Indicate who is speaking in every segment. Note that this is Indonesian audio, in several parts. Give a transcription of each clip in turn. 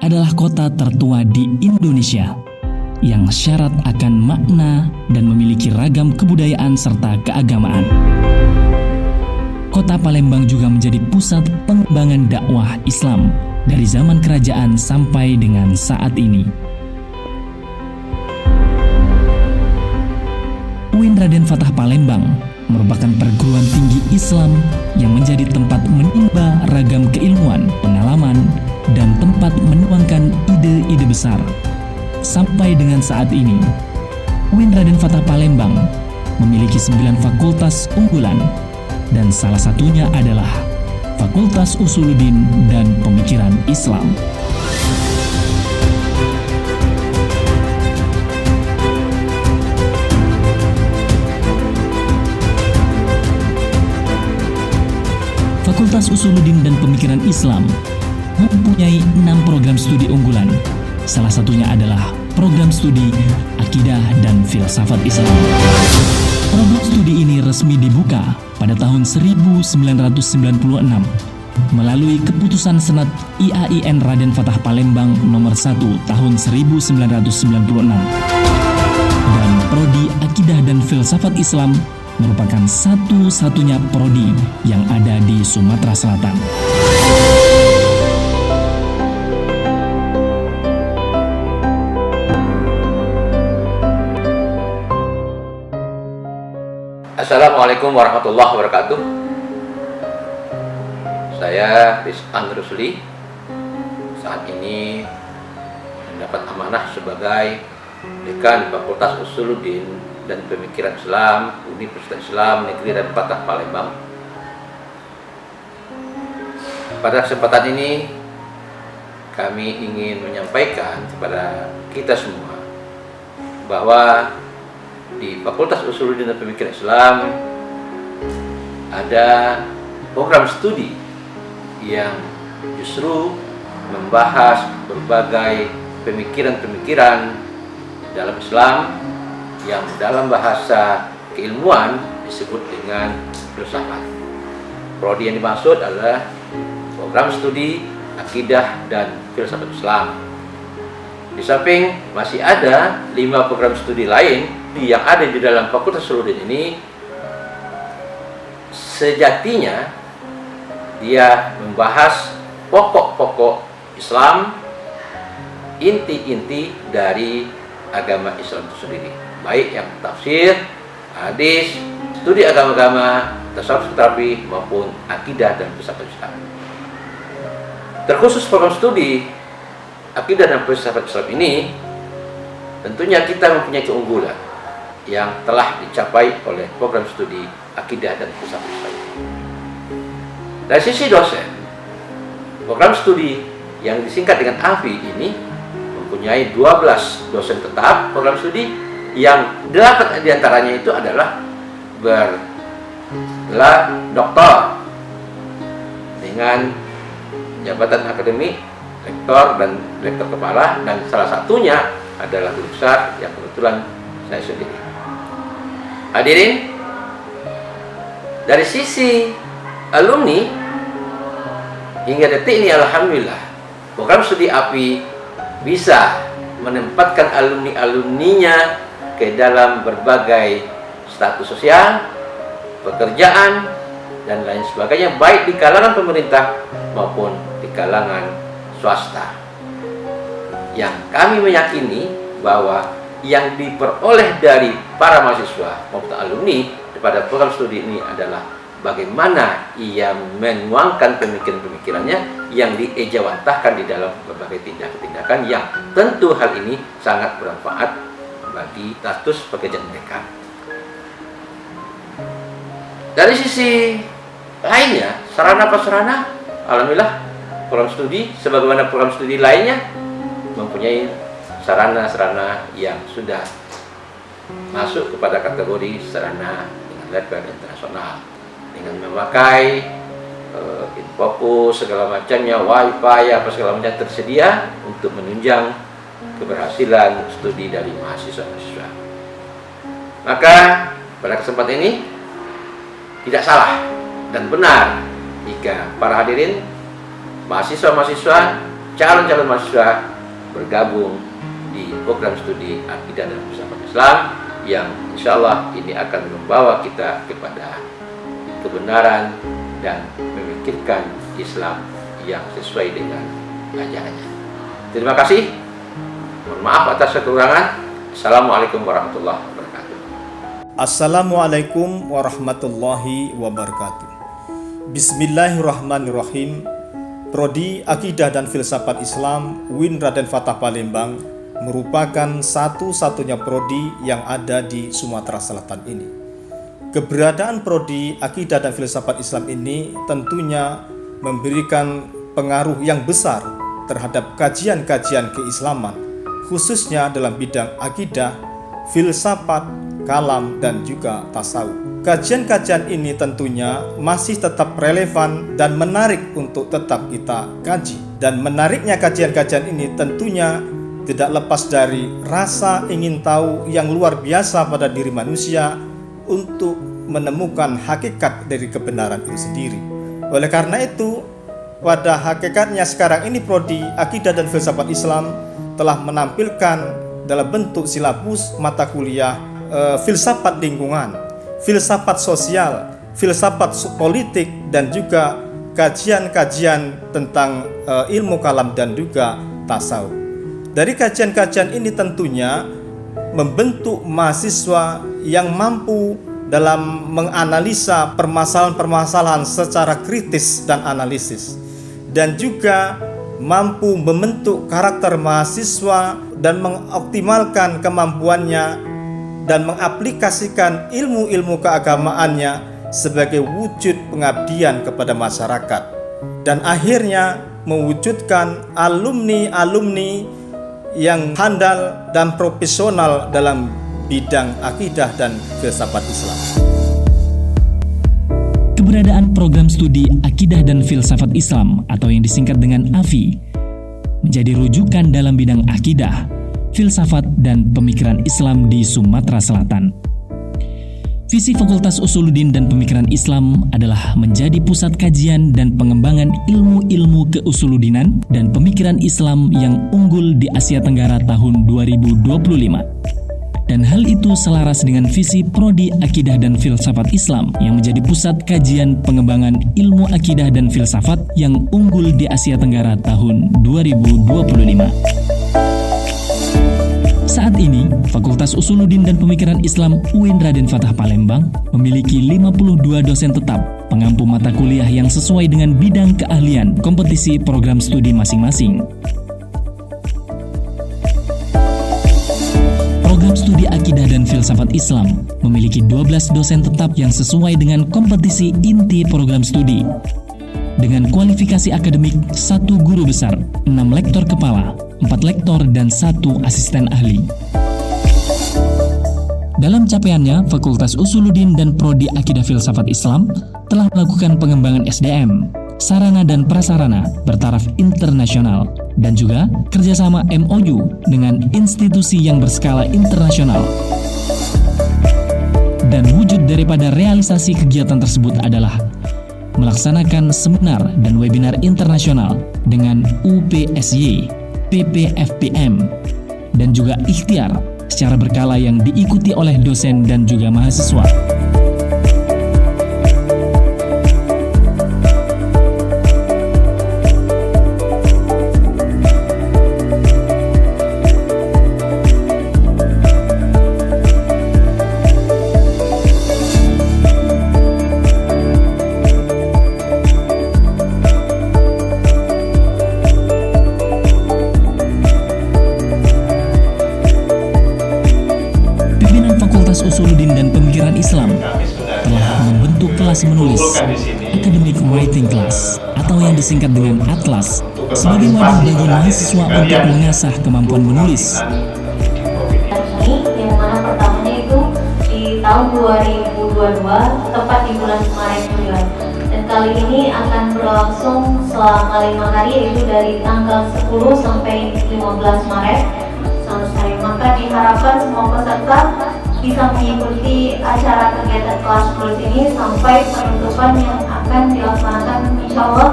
Speaker 1: adalah kota tertua di Indonesia yang syarat akan makna dan memiliki ragam kebudayaan serta keagamaan. Kota Palembang juga menjadi pusat pengembangan dakwah Islam dari zaman kerajaan sampai dengan saat ini. UIN Raden Fatah Palembang merupakan perguruan tinggi Islam yang menjadi tempat menimba ragam keilmuan, pengalaman, dan tempat menuangkan ide-ide besar. Sampai dengan saat ini, UIN Raden Fatah Palembang memiliki 9 fakultas unggulan, dan salah satunya adalah Fakultas Usuluddin dan Pemikiran Islam. Fakultas Usuluddin dan Pemikiran Islam mempunyai 6 program studi unggulan. Salah satunya adalah program studi Akidah dan Filsafat Islam. Program studi ini resmi dibuka pada tahun 1996 melalui keputusan Senat IAIN Raden Fatah Palembang nomor 1 tahun 1996. Dan Prodi Akidah dan Filsafat Islam merupakan satu-satunya prodi yang ada di Sumatera Selatan.
Speaker 2: Assalamualaikum warahmatullahi wabarakatuh. Saya Rizkan Rusli. Saat ini mendapat amanah sebagai Dekan Fakultas Usuluddin dan Pemikiran Islam Universitas Islam Negeri Raden Fatah Palembang. Pada kesempatan ini kami ingin menyampaikan kepada kita semua bahwa di Fakultas Usuluddin dan Pemikiran Islam ada program studi yang justru membahas berbagai pemikiran-pemikiran dalam Islam yang dalam bahasa keilmuan disebut dengan filsafat. Prodi yang dimaksud adalah program studi Akidah dan Filsafat Islam. Di samping masih ada 5 program studi lain yang ada di dalam Fakultas Usuluddin ini. Sejatinya dia membahas pokok-pokok Islam, inti-inti dari agama Islam itu sendiri, baik yang tafsir, hadis, studi agama-agama, tasawuf terapi maupun akidah dan filsafat Islam. Terkhusus program studi Akidah dan Filsafat Islam ini, tentunya kita mempunyai keunggulan yang telah dicapai oleh program studi Akidah dan Filsafat Islam. Dari sisi dosen, program studi yang disingkat dengan AFI ini mempunyai 12 dosen tetap program studi, yang 8 diantaranya itu adalah bergelar doktor dengan jabatan akademik, rektor dan rektor kepala, dan salah satunya adalah guru besar yang kebetulan saya sendiri. Hadirin, dari sisi alumni hingga detik ini alhamdulillah program studi API bisa menempatkan alumni-alumninya ke dalam berbagai status sosial, pekerjaan, dan lain sebagainya, baik di kalangan pemerintah maupun di kalangan swasta. Yang kami meyakini bahwa yang diperoleh dari para mahasiswa maupun alumni pada program studi ini adalah bagaimana ia menuangkan pemikiran-pemikirannya yang diejawantahkan di dalam berbagai tindakan-tindakan yang tentu hal ini sangat bermanfaat bagi status pekerjaan mereka. Dari sisi lainnya, sarana prasarana, alhamdulillah program studi sebagaimana program studi lainnya mempunyai sarana-sarana yang sudah masuk kepada kategori sarana dengan level internasional, dengan memakai infocus segala macamnya, wifi apa segala macam tersedia untuk menunjang keberhasilan studi dari mahasiswa-mahasiswa. Maka pada kesempatan ini tidak salah dan benar jika para hadirin mahasiswa-mahasiswa calon-calon mahasiswa bergabung di program studi Akidah dan Filsafat Islam yang insya Allah ini akan membawa kita kepada kebenaran dan memikirkan Islam yang sesuai dengan ajarannya. Terima kasih. Mohon maaf atas kekurangan. Assalamualaikum warahmatullahi wabarakatuh.
Speaker 3: Assalamualaikum warahmatullahi wabarakatuh. Bismillahirrahmanirrahim. Prodi Akidah dan Filsafat Islam UIN Raden Fatah Palembang merupakan satu-satunya prodi yang ada di Sumatera Selatan ini. Keberadaan prodi Akidah dan Filsafat Islam ini tentunya memberikan pengaruh yang besar terhadap kajian-kajian keislaman, khususnya dalam bidang akidah, filsafat, kalam, dan juga tasawuf. Kajian-kajian ini tentunya masih tetap relevan dan menarik untuk tetap kita kaji. Dan menariknya kajian-kajian ini tentunya tidak lepas dari rasa ingin tahu yang luar biasa pada diri manusia untuk menemukan hakikat dari kebenaran itu sendiri. Oleh karena itu, pada hakikatnya sekarang ini Prodi Akidah dan Filsafat Islam telah menampilkan dalam bentuk silabus mata kuliah filsafat lingkungan, filsafat sosial, filsafat politik, dan juga kajian-kajian tentang ilmu kalam dan juga tasawuf. Dari kajian-kajian ini tentunya membentuk mahasiswa yang mampu dalam menganalisa permasalahan-permasalahan secara kritis dan analisis, dan juga mampu membentuk karakter mahasiswa dan mengoptimalkan kemampuannya dan mengaplikasikan ilmu-ilmu keagamaannya sebagai wujud pengabdian kepada masyarakat, dan akhirnya mewujudkan alumni-alumni yang handal dan profesional dalam bidang akidah dan filsafat Islam.
Speaker 1: Keberadaan program studi Akidah dan Filsafat Islam atau yang disingkat dengan AFI menjadi rujukan dalam bidang akidah, filsafat, dan pemikiran Islam di Sumatera Selatan. Visi Fakultas Usuluddin dan Pemikiran Islam adalah menjadi pusat kajian dan pengembangan ilmu-ilmu keusuludinan dan pemikiran Islam yang unggul di Asia Tenggara tahun 2025. Dan hal itu selaras dengan visi Prodi Akidah dan Filsafat Islam yang menjadi pusat kajian pengembangan ilmu akidah dan filsafat yang unggul di Asia Tenggara tahun 2025. Saat ini, Fakultas Usuluddin dan Pemikiran Islam UIN Raden Fatah Palembang memiliki 52 dosen tetap pengampu mata kuliah yang sesuai dengan bidang keahlian kompetisi program studi masing-masing. Program studi Akidah dan Filsafat Islam memiliki 12 dosen tetap yang sesuai dengan kompetisi inti program studi. Dengan kualifikasi akademik 1 guru besar, 6 lektor kepala, 4 lektor, dan 1 asisten ahli. Dalam capaiannya, Fakultas Usuluddin dan Prodi Akidah Filsafat Islam telah melakukan pengembangan SDM, sarana dan prasarana bertaraf internasional, dan juga kerjasama MOU dengan institusi yang berskala internasional. Dan wujud daripada realisasi kegiatan tersebut adalah melaksanakan seminar dan webinar internasional dengan UPSY, PPFPM, dan juga ikhtiar secara berkala yang diikuti oleh dosen dan juga mahasiswa. Usuluddin dan Pemikiran Islam telah membentuk kelas menulis Academic Writing Class atau yang disingkat dengan Atlas sebagai wadah bagi mahasiswa untuk mengasah kemampuan menulis.
Speaker 4: Yang mana pertamanya itu di tahun 2022 tepat di bulan Maret bulan. Dan kali ini akan berlangsung selama 5 hari, yaitu dari tanggal 10 sampai 15 Maret selesai. Maka diharapkan semua peserta bisa mengikuti acara kegiatan kelas menulis ini sampai penutupan yang akan dilaksanakan insya Allah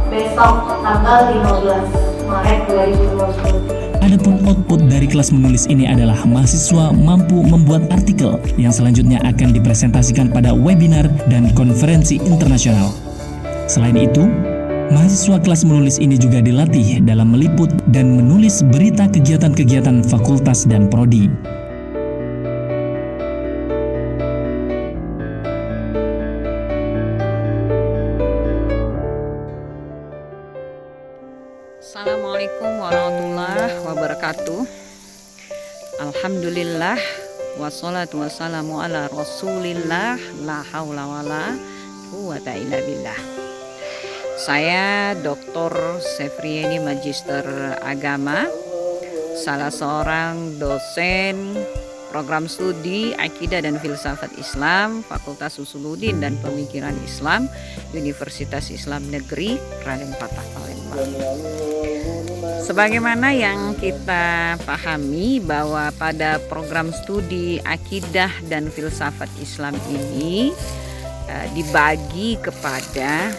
Speaker 4: besok tanggal 15 Maret 2020.
Speaker 1: Adapun output dari kelas menulis ini adalah mahasiswa mampu membuat artikel yang selanjutnya akan dipresentasikan pada webinar dan konferensi internasional. Selain itu, mahasiswa kelas menulis ini juga dilatih dalam meliput dan menulis berita kegiatan-kegiatan fakultas dan prodi.
Speaker 5: Assalamualaikum warahmatullahi wabarakatuh. Alhamdulillah wassalatu wassalamu ala rasulillah la haula wala quwata illa billah. Saya Dr. Sefrieni Magister Agama, salah seorang dosen program studi Akidah dan Filsafat Islam Fakultas Usuluddin dan Pemikiran Islam Universitas Islam Negeri Raden Fatah Palembang. Sebagaimana yang kita pahami bahwa pada program studi Akidah dan Filsafat Islam ini dibagi kepada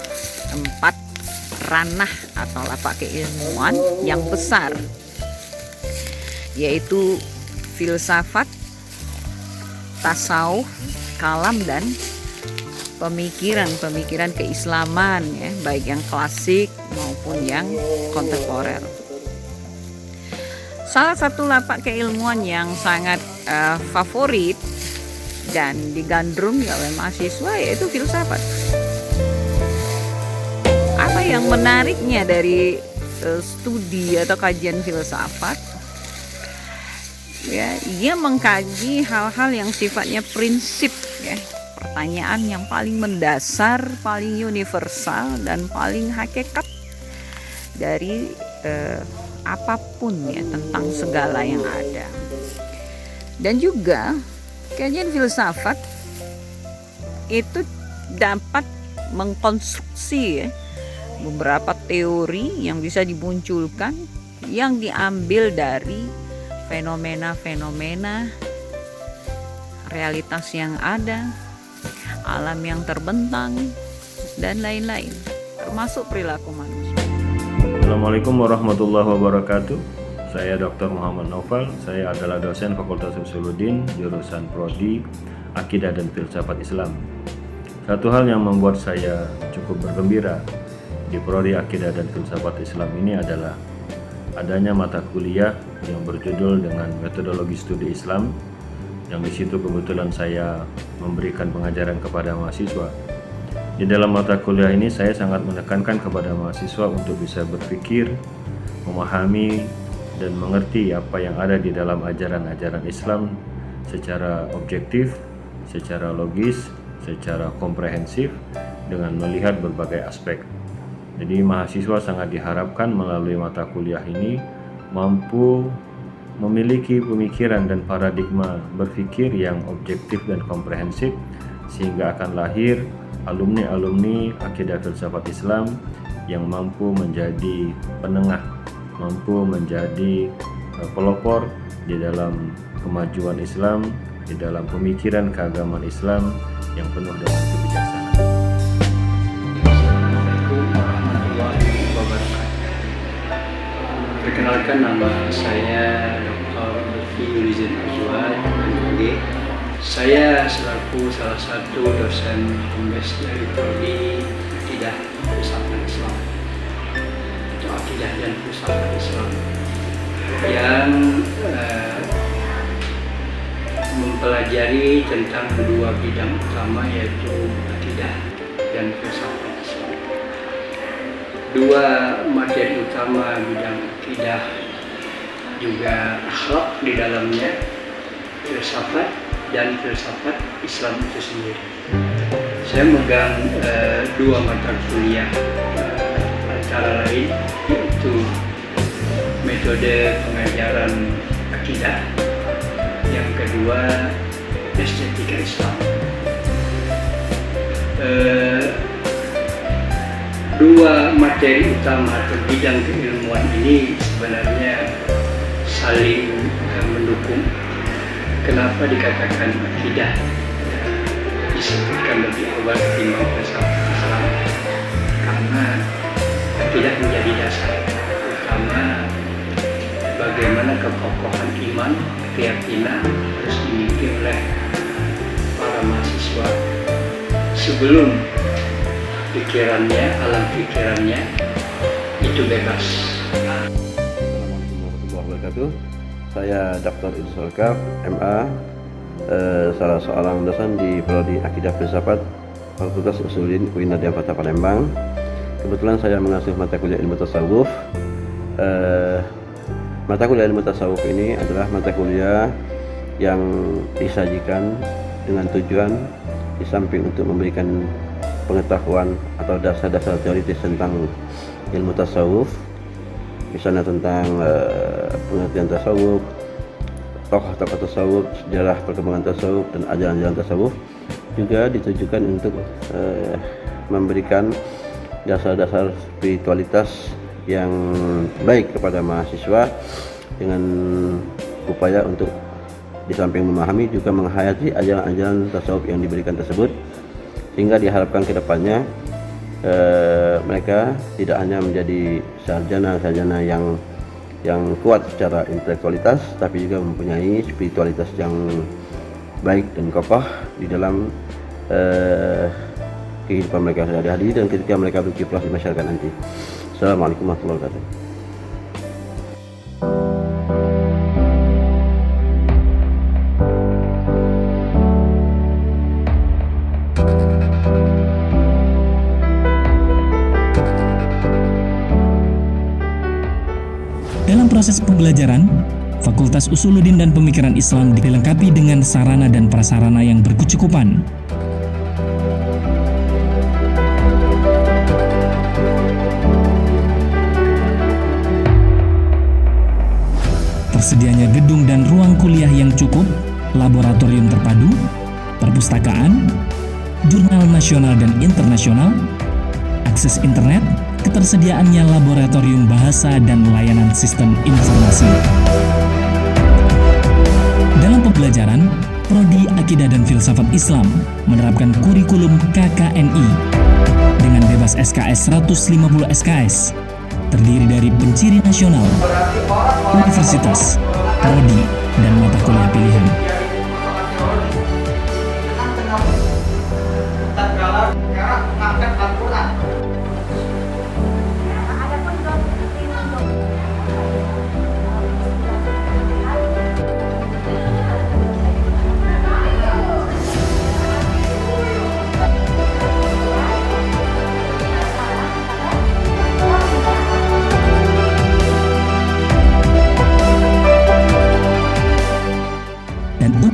Speaker 5: 4 ranah atau lapak keilmuan yang besar, yaitu filsafat, tasawuf, kalam, dan pemikiran keislaman, ya, baik yang klasik maupun yang kontemporer. Salah satu lapak keilmuan yang sangat favorit dan digandrungi oleh mahasiswa yaitu filsafat. Apa yang menariknya dari studi atau kajian filsafat? Ya, ia mengkaji hal-hal yang sifatnya prinsip, ya, pertanyaan yang paling mendasar, paling universal, dan paling hakikat dari apapun, ya, tentang segala yang ada. Dan juga kajian filsafat itu dapat mengkonstruksi, ya, beberapa teori yang bisa dimunculkan yang diambil dari fenomena-fenomena realitas yang ada, alam yang terbentang, dan lain-lain, termasuk perilaku manusia.
Speaker 6: Assalamualaikum warahmatullahi wabarakatuh. Saya Dr. Muhammad Noval. Saya adalah dosen Fakultas Usuluddin, jurusan Prodi Akidah dan Filsafat Islam. Satu hal yang membuat saya cukup bergembira di Prodi Akidah dan Filsafat Islam ini adalah adanya mata kuliah yang berjudul dengan metodologi studi Islam, yang di situ kebetulan saya memberikan pengajaran kepada mahasiswa. Di dalam mata kuliah ini saya sangat menekankan kepada mahasiswa untuk bisa berpikir, memahami, dan mengerti apa yang ada di dalam ajaran-ajaran Islam secara objektif, secara logis, secara komprehensif, dengan melihat berbagai aspek. Jadi mahasiswa sangat diharapkan melalui mata kuliah ini mampu memiliki pemikiran dan paradigma berpikir yang objektif dan komprehensif, sehingga akan lahir alumni-alumni akidah filsafat Islam yang mampu menjadi penengah, mampu menjadi pelopor di dalam kemajuan Islam, di dalam pemikiran keagamaan Islam yang penuh dengan kebijaksanaan.
Speaker 7: Assalamualaikum warahmatullahi wabarakatuh. Perkenalkan, nama saya Dr. Lutfi Yulizin Azwar, MD. Saya selaku salah satu dosen pembes dari Prodi Akidah Filsafat Islam atau Akidah dan Filsafat Islam yang mempelajari tentang dua bidang utama, yaitu Akidah dan Filsafat Islam. Dua materi utama bidang akidah juga akhlak di dalamnya, filsafat dan filsafat Islam itu sendiri. Saya megang dua mata kuliah antara lain yaitu metode pengajaran akidah, yang kedua estetika Islam. Dua materi utama atau bidang keilmuan ini sebenarnya saling mendukung. Kenapa dikatakan akidah disebutkan lebih awal ketimbang filsafat Islam? Karena akidah menjadi dasar utama pertama, bagaimana kekokohan iman, keyakinan harus dimiliki oleh para mahasiswa sebelum pikirannya, alam pikirannya itu bebas.
Speaker 8: Assalamualaikum warahmatullahi wabarakatuh. Saya Dr. Idris Alkaf, MA, salah seorang dosen di Prodi Akidah Filsafat Fakultas Usuluddin UIN Raden Fatah Palembang. Kebetulan saya mengasuh mata kuliah ilmu tasawuf. Mata kuliah ilmu tasawuf ini adalah mata kuliah yang disajikan dengan tujuan di samping untuk memberikan pengetahuan atau dasar-dasar teoritis tentang ilmu tasawuf, misalnya tentang pengertian tasawuf, tokoh-tokoh tasawuf, sejarah perkembangan tasawuf dan ajaran-ajaran tasawuf, juga ditujukan untuk memberikan dasar-dasar spiritualitas yang baik kepada mahasiswa dengan upaya untuk di samping memahami juga menghayati ajaran-ajaran tasawuf yang diberikan tersebut, sehingga diharapkan ke depannya mereka tidak hanya menjadi sarjana yang kuat secara intelektualitas, tapi juga mempunyai spiritualitas yang baik dan kokoh di dalam kehidupan mereka sehari-hari dan ketika mereka berkiprah di masyarakat nanti. Assalamualaikum warahmatullahi wabarakatuh.
Speaker 1: Dalam proses pembelajaran, Fakultas Usuluddin dan Pemikiran Islam dilengkapi dengan sarana dan prasarana yang berkecukupan. Tersedianya gedung dan ruang kuliah yang cukup, laboratorium terpadu, perpustakaan, jurnal nasional dan internasional, akses internet, ketersediaannya laboratorium bahasa dan layanan sistem informasi. Dalam pembelajaran, Prodi Akidah dan Filsafat Islam menerapkan kurikulum KKNI dengan bebas SKS 150 SKS, terdiri dari penciri nasional, universitas, prodi, dan mata kuliah pilihan.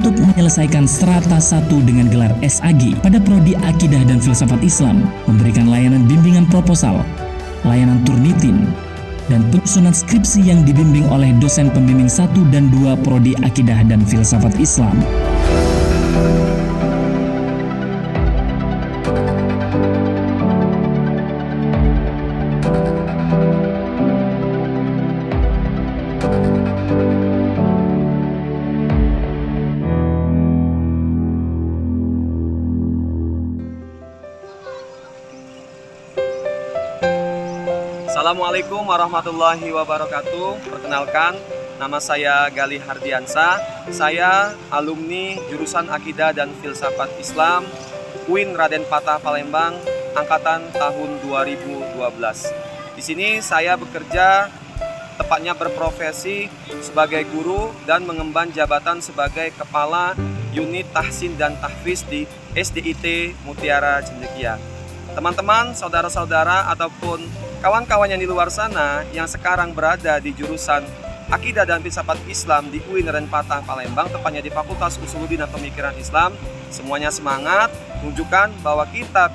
Speaker 1: Untuk menyelesaikan strata 1 dengan gelar SAG pada Prodi Akidah dan Filsafat Islam, memberikan layanan bimbingan proposal, layanan turnitin, dan penyusunan skripsi yang dibimbing oleh dosen pembimbing 1 dan 2 Prodi Akidah dan Filsafat Islam.
Speaker 9: Assalamualaikum warahmatullahi wabarakatuh. Perkenalkan, nama saya Gali Hardiansa. Saya alumni jurusan Akidah dan Filsafat Islam UIN Raden Fatah Palembang angkatan tahun 2012. Di sini saya bekerja, tepatnya berprofesi sebagai guru dan mengemban jabatan sebagai Kepala Unit Tahsin dan Tahfiz di SDIT Mutiara Cendekia. Teman-teman, saudara-saudara ataupun kawan-kawan yang di luar sana yang sekarang berada di jurusan Akidah dan Filsafat Islam di UIN Raden Fatah Palembang, tepatnya di Fakultas Usuluddin dan Pemikiran Islam, semuanya semangat, tunjukkan bahwa kita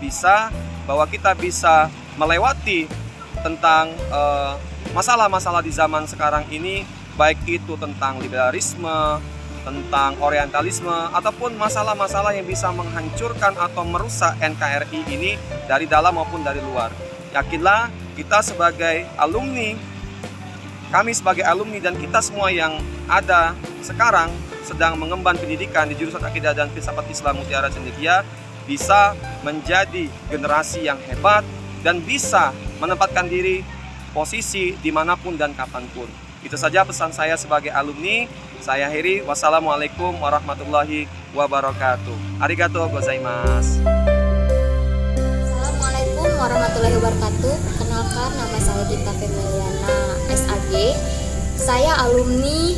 Speaker 9: bisa melewati tentang masalah-masalah di zaman sekarang ini, baik itu tentang liberalisme, tentang orientalisme, ataupun masalah-masalah yang bisa menghancurkan atau merusak NKRI ini dari dalam maupun dari luar. Yakinlah, kita sebagai alumni, kami sebagai alumni dan kita semua yang ada sekarang sedang mengemban pendidikan di jurusan Akidah dan Filsafat Islam Mutiara Cendekia bisa menjadi generasi yang hebat dan bisa menempatkan diri posisi, dimanapun dan kapanpun. Itu saja pesan saya sebagai alumni. Saya akhiri. Wassalamualaikum warahmatullahi wabarakatuh. Arigatou gozaimasu.
Speaker 10: Assalamualaikum warahmatullahi wabarakatuh. Perkenalkan, nama saya Gita Femeliana SAG. Saya alumni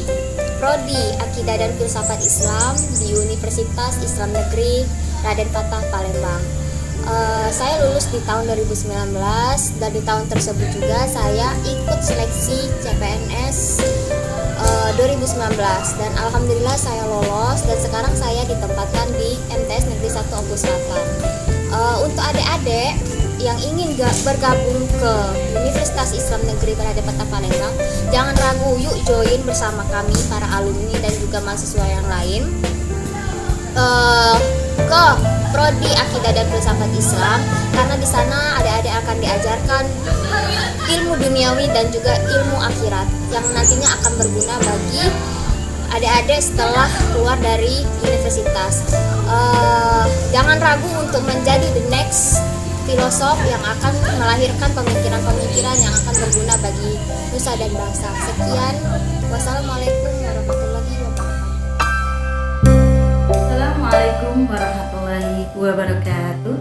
Speaker 10: Prodi Akidah dan Filsafat Islam di Universitas Islam Negeri Raden Fatah Palembang. Saya lulus di tahun 2019 dan di tahun tersebut juga saya ikut seleksi CPNS 2019 dan alhamdulillah saya lolos dan sekarang saya ditempatkan di MTS Negeri 1 Ogo Selatan. Untuk adik-adik yang ingin bergabung ke Universitas Islam Negeri Raden Fatah Palembang, jangan ragu, yuk join bersama kami para alumni dan juga mahasiswa yang lain ke Prodi Akidah dan Filsafat Islam, karena di sana adik-adik akan diajarkan ilmu duniawi dan juga ilmu akhirat yang nantinya akan berguna bagi adik-adik setelah keluar dari universitas. Jangan ragu untuk menjadi the next filosof yang akan melahirkan pemikiran-pemikiran yang akan berguna bagi nusa dan bangsa. Sekian, wassalamualaikum warahmatullahi wabarakatuh.
Speaker 11: Assalamualaikum warahmatullahi wabarakatuh.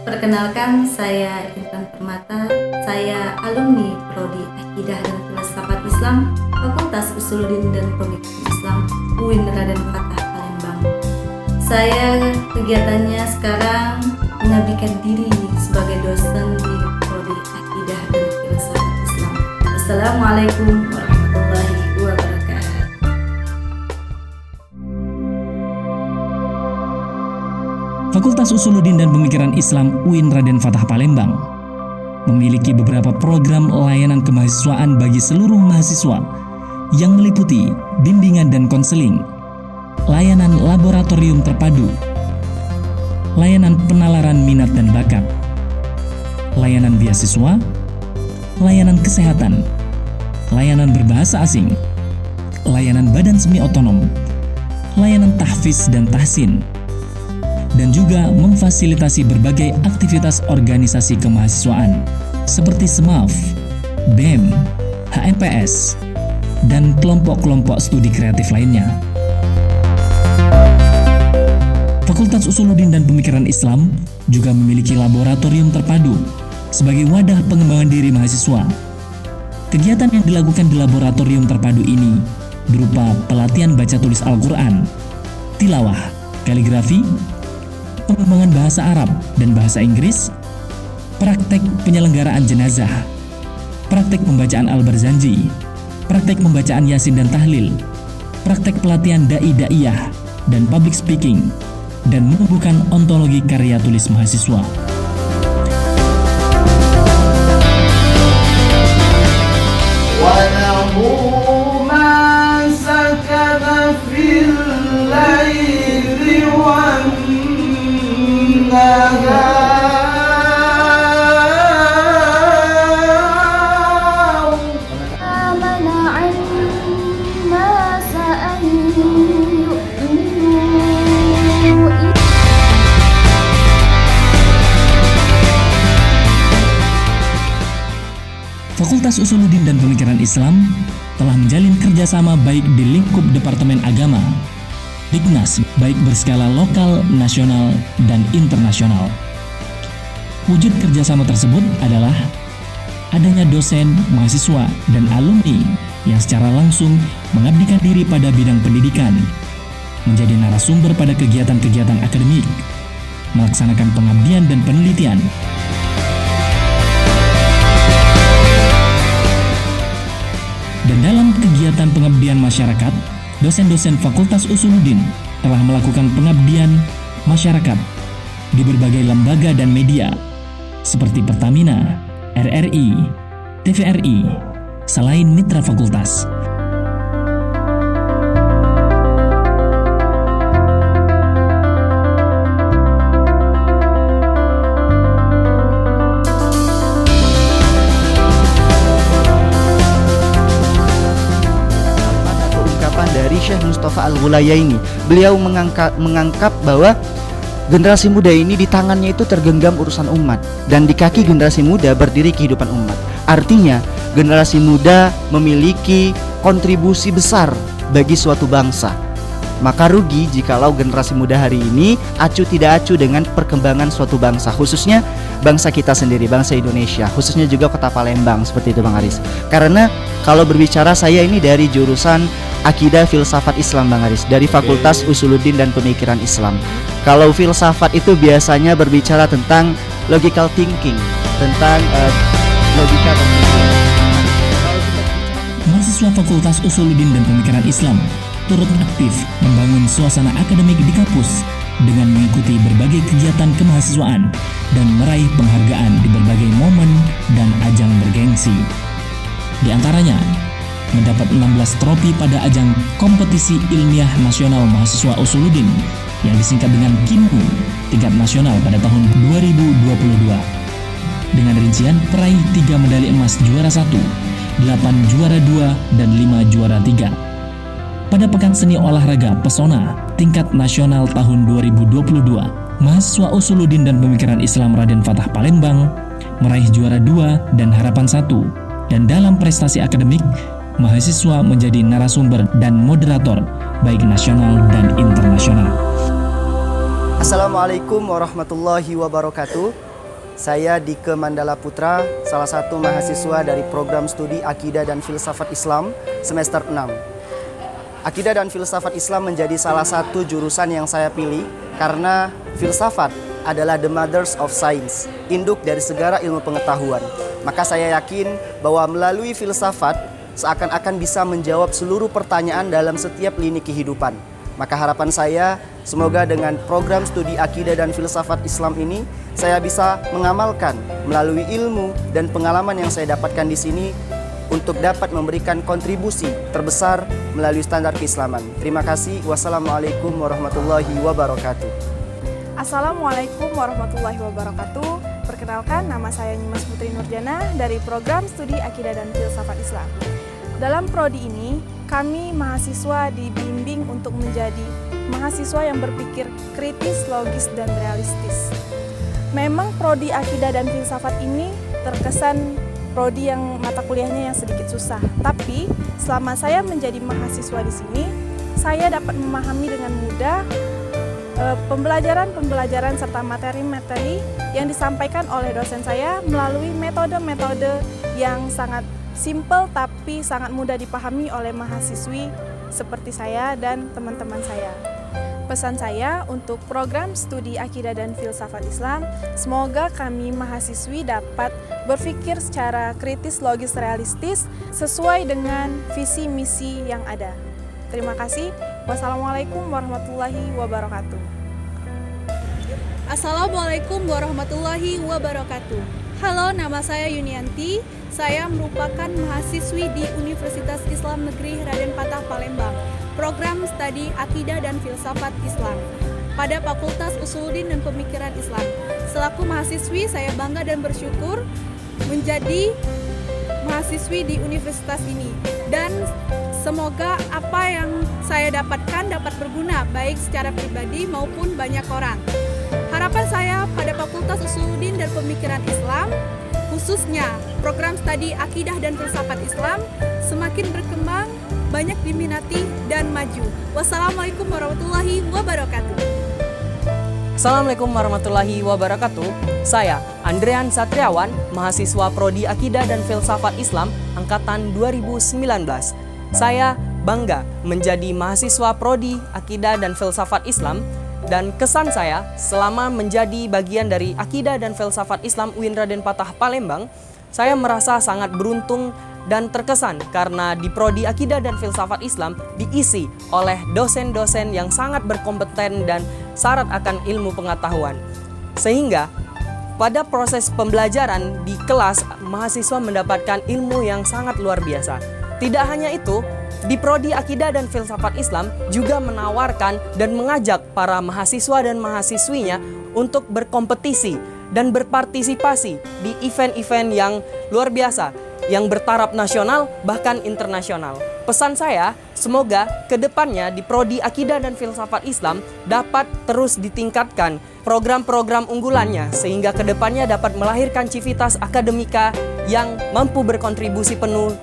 Speaker 11: Perkenalkan, saya Intan Permata. Saya alumni Prodi Akidah dan Filsafat Islam, Fakultas Usuluddin dan Pemikiran Islam, UIN Raden Fatah Palembang. Saya kegiatannya sekarang mengabdikan diri sebagai dosen di Prodi Akidah dan Filsafat Islam. Assalamualaikum warahmatullahi wabarakatuh.
Speaker 1: Fakultas Usuluddin dan Pemikiran Islam UIN Raden Fatah Palembang memiliki beberapa program layanan kemahasiswaan bagi seluruh mahasiswa yang meliputi bimbingan dan konseling, layanan laboratorium terpadu, layanan penalaran minat dan bakat, layanan beasiswa, layanan kesehatan, layanan berbahasa asing, layanan badan semi otonom, layanan tahfiz dan tahsin, dan juga memfasilitasi berbagai aktivitas organisasi kemahasiswaan seperti SMAF, BEM, HMPS, dan kelompok-kelompok studi kreatif lainnya. Fakultas Usuluddin dan Pemikiran Islam juga memiliki laboratorium terpadu sebagai wadah pengembangan diri mahasiswa. Kegiatan yang dilakukan di laboratorium terpadu ini berupa pelatihan baca tulis Al-Quran, tilawah, kaligrafi, pengembangan bahasa Arab dan bahasa Inggris, praktek penyelenggaraan jenazah, praktek pembacaan Al-Barzanji, praktek pembacaan Yasin dan Tahlil, praktek pelatihan da'i-da'iyah dan public speaking, dan menumbuhkan ontologi karya tulis mahasiswa. Fakultas Usuluddin dan Pemikiran Islam telah menjalin kerjasama baik di lingkup Departemen Agama, Dignas, baik berskala lokal, nasional, dan internasional. Wujud kerjasama tersebut adalah adanya dosen, mahasiswa, dan alumni yang secara langsung mengabdikan diri pada bidang pendidikan, menjadi narasumber pada kegiatan-kegiatan akademik, melaksanakan pengabdian dan penelitian, dan dalam kegiatan pengabdian masyarakat, dosen-dosen Fakultas Usuluddin telah melakukan pengabdian masyarakat di berbagai lembaga dan media seperti Pertamina, RRI, TVRI, selain mitra fakultas.
Speaker 12: Dari Syekh Mustafa Al-Ghulayaini, beliau mengangkat bahwa generasi muda ini di tangannya itu tergenggam urusan umat, dan di kaki generasi muda berdiri kehidupan umat. Artinya, generasi muda memiliki kontribusi besar bagi suatu bangsa. Maka rugi jikalau generasi muda hari ini acuh tidak acuh dengan perkembangan suatu bangsa, khususnya bangsa kita sendiri, bangsa Indonesia, khususnya juga Kota Palembang, seperti itu Bang Aris. Karena kalau berbicara, saya ini dari jurusan Akidah Filsafat Islam Bang Aris, dari Fakultas Usuluddin dan Pemikiran Islam. Kalau filsafat itu biasanya berbicara tentang logical thinking, tentang logika pemikiran.
Speaker 1: Mahasiswa Fakultas Usuluddin dan Pemikiran Islam turut aktif membangun suasana akademik di kampus dengan mengikuti berbagai kegiatan kemahasiswaan dan meraih penghargaan di berbagai momen dan ajang bergengsi. Di antaranya, mendapat 16 trofi pada ajang kompetisi ilmiah nasional mahasiswa Usuluddin yang disingkat dengan KIMU tingkat nasional pada tahun 2022. Dengan rincian peraih 3 medali emas juara 1, 8 juara 2, dan 5 juara 3. Pada Pekan Seni Olahraga Pesona tingkat nasional tahun 2022, mahasiswa Usuluddin dan Pemikiran Islam Raden Fatah Palembang meraih juara 2 dan harapan 1. Dan dalam prestasi akademik, mahasiswa menjadi narasumber dan moderator baik nasional dan internasional.
Speaker 12: Assalamualaikum warahmatullahi wabarakatuh. Saya Dike Mandala Putra, salah satu mahasiswa dari program studi Akidah dan Filsafat Islam semester 6. Akidah dan Filsafat Islam menjadi salah satu jurusan yang saya pilih karena filsafat adalah the mothers of science, induk dari segala ilmu pengetahuan. Maka saya yakin bahwa melalui filsafat seakan-akan bisa menjawab seluruh pertanyaan dalam setiap lini kehidupan. Maka harapan saya, semoga dengan program studi Akidah dan Filsafat Islam ini, saya bisa mengamalkan melalui ilmu dan pengalaman yang saya dapatkan di sini untuk dapat memberikan kontribusi terbesar melalui standar keislaman. Terima kasih. Wassalamualaikum warahmatullahi wabarakatuh.
Speaker 13: Assalamualaikum warahmatullahi wabarakatuh. Perkenalkan, nama saya Nyimas Putri Nurjana dari program studi Akidah dan Filsafat Islam. Dalam prodi ini, kami mahasiswa dibimbing untuk menjadi mahasiswa yang berpikir kritis, logis, dan realistis. Memang prodi Akidah dan Filsafat ini terkesan prodi yang mata kuliahnya yang sedikit susah. Tapi selama saya menjadi mahasiswa di sini, saya dapat memahami dengan mudah pembelajaran serta materi-materi yang disampaikan oleh dosen saya melalui metode-metode yang sangat simple tapi sangat mudah dipahami oleh mahasiswi seperti saya dan teman-teman saya. Pesan saya untuk program studi Akidah dan Filsafat Islam, semoga kami mahasiswi dapat berpikir secara kritis, logis, realistis sesuai dengan visi misi yang ada. Terima kasih. Wassalamualaikum warahmatullahi wabarakatuh.
Speaker 14: Assalamualaikum warahmatullahi wabarakatuh. Halo, nama saya Yunianti. Saya merupakan mahasiswi di Universitas Islam Negeri Raden Fatah Palembang, program studi Akidah dan Filsafat Islam pada Fakultas Usuluddin dan Pemikiran Islam. Selaku mahasiswi, saya bangga dan bersyukur menjadi mahasiswi di universitas ini, dan semoga apa yang saya dapatkan dapat berguna baik secara pribadi maupun banyak orang. Harapan saya pada Fakultas Usuluddin dan Pemikiran Islam, khususnya program studi Akidah dan Filsafat Islam, semakin berkembang, banyak diminati, dan maju. Wassalamualaikum warahmatullahi wabarakatuh.
Speaker 15: Assalamualaikum warahmatullahi wabarakatuh. Saya Andrean Satriawan, mahasiswa Prodi Akidah dan Filsafat Islam angkatan 2019. Saya bangga menjadi mahasiswa Prodi Akidah dan Filsafat Islam, dan kesan saya selama menjadi bagian dari Akidah dan Filsafat Islam UIN Raden Fatah Palembang, saya merasa sangat beruntung dan terkesan karena di Prodi Akidah dan Filsafat Islam diisi oleh dosen-dosen yang sangat berkompeten dan syarat akan ilmu pengetahuan. Sehingga pada proses pembelajaran di kelas, mahasiswa mendapatkan ilmu yang sangat luar biasa. Tidak hanya itu, di Prodi Akidah dan Filsafat Islam juga menawarkan dan mengajak para mahasiswa dan mahasiswinya untuk berkompetisi dan berpartisipasi di event-event yang luar biasa, yang bertaraf nasional bahkan internasional. Pesan saya, semoga kedepannya di Prodi Akidah dan Filsafat Islam dapat terus ditingkatkan program-program unggulannya, sehingga kedepannya dapat melahirkan civitas akademika yang mampu berkontribusi penuh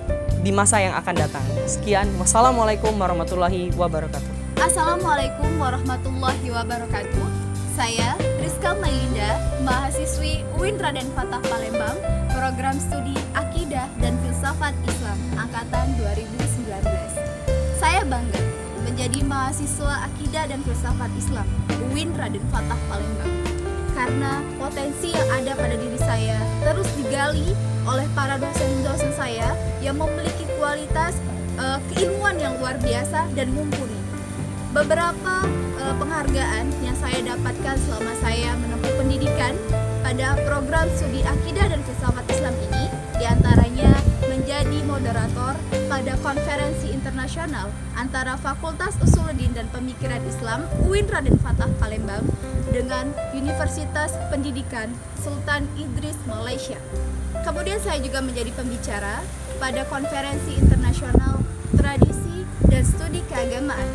Speaker 15: di masa yang akan datang. Sekian, wassalamualaikum warahmatullahi wabarakatuh.
Speaker 14: Assalamualaikum warahmatullahi wabarakatuh. Saya Rizka Mailinda, mahasiswi UIN Raden Fatah Palembang, program studi Akidah dan Filsafat Islam angkatan 2019. Saya bangga menjadi mahasiswa Akidah dan Filsafat Islam UIN Raden Fatah Palembang karena potensi yang ada pada diri saya terus digali oleh para dosen-dosen saya yang memiliki kualitas keilmuan yang luar biasa dan mumpuni. Beberapa penghargaan yang saya dapatkan selama saya menempuh pendidikan pada program studi Akidah dan Filsafat Islam ini, diantaranya menjadi moderator pada konferensi internasional antara Fakultas Usuluddin dan Pemikiran Islam UIN Raden Fatah Palembang dengan Universitas Pendidikan Sultan Idris Malaysia. Kemudian saya juga menjadi pembicara pada konferensi internasional tradisi dan studi keagamaan.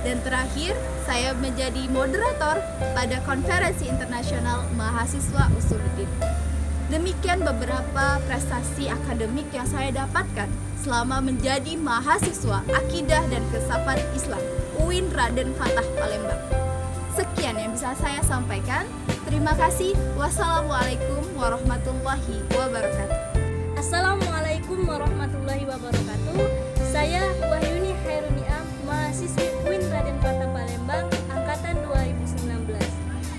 Speaker 14: Dan terakhir, saya menjadi moderator pada konferensi internasional mahasiswa Usuluddin. Demikian beberapa prestasi akademik yang saya dapatkan selama menjadi mahasiswa Akidah dan Filsafat Islam UIN Raden Fatah Palembang. Sekian yang bisa saya sampaikan. Terima kasih. Wassalamualaikum warahmatullahi wabarakatuh.
Speaker 16: Assalamualaikum warahmatullahi wabarakatuh. Saya Wahyuni Hairuniam, mahasiswi UIN Raden Fatah Palembang angkatan 2019.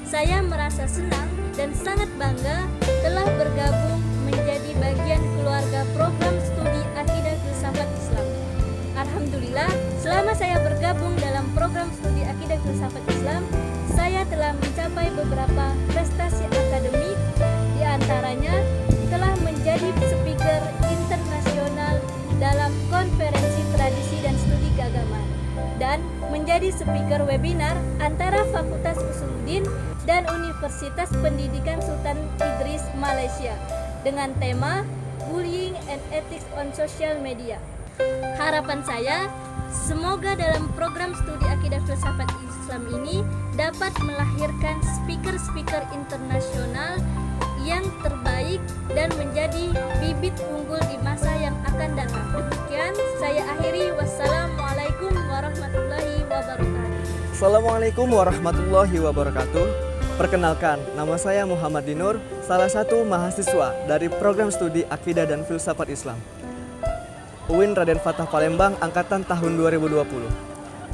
Speaker 16: Saya merasa senang dan sangat bangga telah bergabung menjadi bagian keluarga program studi Akidah Filsafat Islam. Alhamdulillah, selama saya bergabung dalam program studi Akidah Filsafat Islam, saya telah mencapai beberapa prestasi akademik, di antaranya telah menjadi speaker internasional dalam konferensi tradisi dan studi keagamaan dan menjadi speaker webinar antara Fakultas Usuluddin dan Universitas Pendidikan Sultan Idris Malaysia dengan tema Bullying and Ethics on Social Media. Harapan saya, semoga dalam program studi Akidah Filsafat Islam ini dapat melahirkan speaker-speaker internasional yang terbaik dan menjadi bibit unggul di masa yang akan datang. Demikian saya akhiri. Wassalamualaikum warahmatullahi wabarakatuh.
Speaker 17: Assalamualaikum warahmatullahi wabarakatuh. Perkenalkan, nama saya Muhammad Dinur, salah satu mahasiswa dari program studi Akidah dan Filsafat Islam UIN Raden Fatah Palembang angkatan tahun 2020.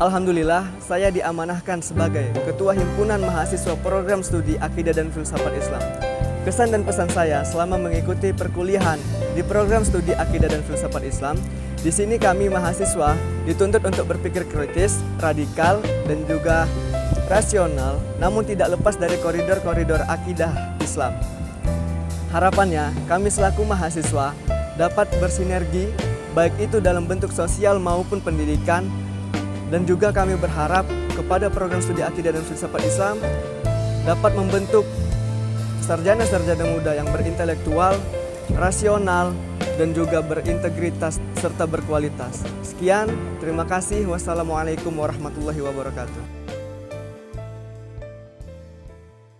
Speaker 17: Alhamdulillah, saya diamanahkan sebagai Ketua Himpunan Mahasiswa Program Studi Akidah dan Filsafat Islam. Kesan dan pesan saya selama mengikuti perkuliahan di program studi Akidah dan Filsafat Islam, di sini kami mahasiswa dituntut untuk berpikir kritis, radikal, dan juga rasional, namun tidak lepas dari koridor-koridor akidah Islam. Harapannya, kami selaku mahasiswa dapat bersinergi, baik itu dalam bentuk sosial maupun pendidikan, dan juga kami berharap kepada program studi Akidah dan Filsafat Islam dapat membentuk sarjana-sarjana muda yang berintelektual, rasional, dan juga berintegritas serta berkualitas. Sekian, terima kasih. Wassalamualaikum warahmatullahi wabarakatuh.